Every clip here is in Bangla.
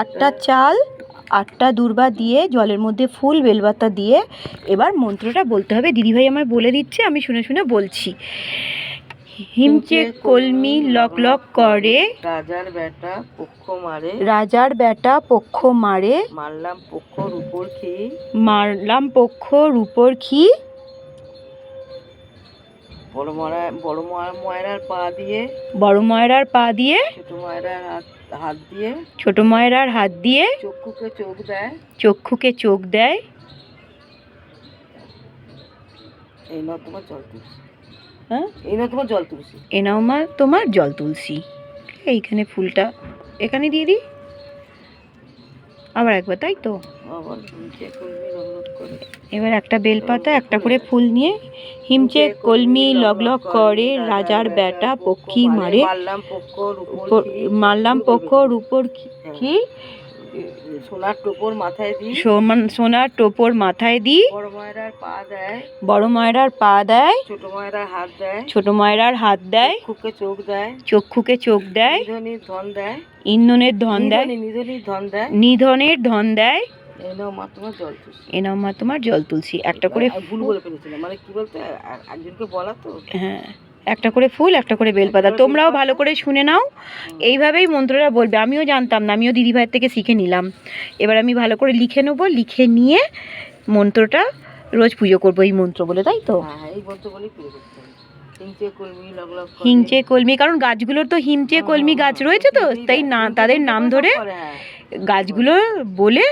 আটটা চাল, 8টা দূর্বা দিয়ে জলের মধ্যে ফুল বেলপাতা দিয়ে এবার মন্ত্রটা বলতে হবে। দিদিভাই আমায় বলে দিচ্ছে, আমি শুনে শুনে বলছি। হিমচে কলমি লক লক করে, রাজার বেটা পক্ষ মারে, রাজার বেটা পক্ষ মারে, মারলাম পক্ষ রূপর খি, মারলাম পক্ষ রূপর খি, বড় ময়রার পা দিয়ে, বড় ময়রার পা দিয়ে, ছোট ময়রার হাত দিয়ে, ছোট ময়রার হাত দিয়ে, চক্ষুকে চোখ দেয়, চক্ষুকে চোখ দেয়। এই নাও তোমার জল তুলসী। হ্যাঁ, এই নাও তোমার জল তুলসী। এ নাও মা তোমার জল তুলসী। এইখানে ফুলটা এখানে দিয়ে দিই আবার একবার, তাই তো। এবার একটা বেলপাতা, একটা করে ফুল নিয়ে হিমচে কলমি লগ লগ করে, রাজার বেটা পক্ষী মারে, মারলাম পক্ষ রূপর খি, সোনার টোপর মাথায় দিই, সোনার টোপর মাথায় দিই, বড় ময়রার পা দেয়, বড় ময়রার পা দেয়, ছোট ময়রার হাত দেয়, ছোট ময়রার হাত দেয়, চক্ষুকে চোখ দেয়, চক্ষুকে চোখ দেয়, নিধনের ধন দেয়, ইন্ধনের ধন দেয়, নিধনের ধন দেয়, নিধনের ধন দেয়। এই নাও মা তোমার জল তুলসী। এ নাও মা তোমার জল তুলসী। একটা করে ভুল বলে ফেলেছিলাম, মানে কি বলতে একজনকে বলা তো। হ্যাঁ, একটা করে ফুল, একটা করে বেলপাতা। তোমরাও ভালো করে শুনে নাও, এইভাবেই মন্ত্রটা বলবে। আমিও জানতাম না, আমিও দিদিভাইয়ের থেকে শিখে নিলাম। এবার আমি ভালো করে লিখে নেবো, লিখে নিয়ে মন্ত্রটা রোজ পুজো করবো এই মন্ত্র বলে, তাই তো। হ্যাঁ, এই মন্ত্র বলেই পুজো করতে হবে। হিমচে কলমি লগ লগ করে, হিমচে কলমি, কারণ গাছগুলোর তো হিমচে কলমি গাছ রয়েছে তো, তাই না তাদের নাম ধরে গাছগুলো বলে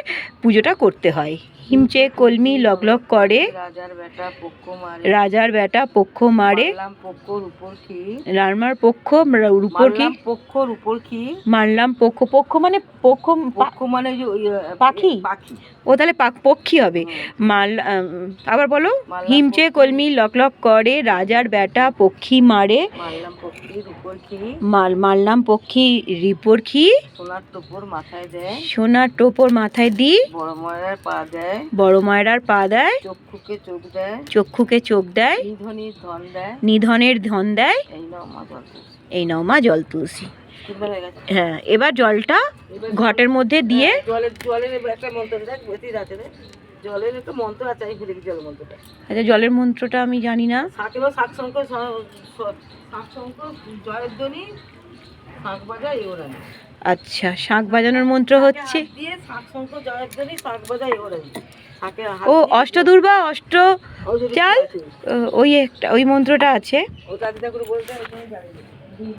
পুজোটা করতে হয়। হিমচে কলমি লগ লগ করে, রাজার বেটা পক্ষ মারে, রাজার বেটা পক্ষ মারে, মারলাম পক্ষ রূপর খি, রামার পক্ষ রূপর কি, পক্ষ রূপর খি, মারলাম পক্ষ, পক্ষ মানে পক্ষ, পক্ষ মানে পাখি, পাখি, ও তাহলে পক্ষী হবে। আবার বলো। হিমচে কলমি লক লক করে, রাজার বেটা পক্ষী মারে, মারলাম পক্ষী রূপর খি, মারলাম পক্ষী রিপোর খি, সোনার টোপর মাথায় দেয়, সোনার টোপর মাথায় দিই, বড় ময়রার পা দেয়, বড় ময়রার পা দেয়, চক্ষুকে চোখ দেয়, চক্ষুকে চোখ দেয়, নিধনের ধন দেয়, নিধনের ধন দেয়। এই নাও মা জল তুলসী। এই নাও মা জল তুলসী। হ্যাঁ, এবার জলটা ঘটের মধ্যে দিয়ে, জলের একটা মন্ত্র দেখ, বেশি আছে রে, জলের একটা মন্ত্র আছে, আমি ভুলে গেছি জলের মন্ত্রটা। আচ্ছা, জলের মন্ত্রটা আমি জানি না। শাক শঙ্কর জয়ের ধ্বনি, শাঁখ বাজায় ওরানি। আচ্ছা, শাঁখ বাজানোর মন্ত্র হচ্ছে শাক শঙ্কর জয়ের ধ্বনি, শাঁখ বাজায় ওরানি। ও অষ্টদূর্বা, অষ্ট চাল, ওই একটা ওই মন্ত্রটা আছে। ওটা দিদা করে বলতে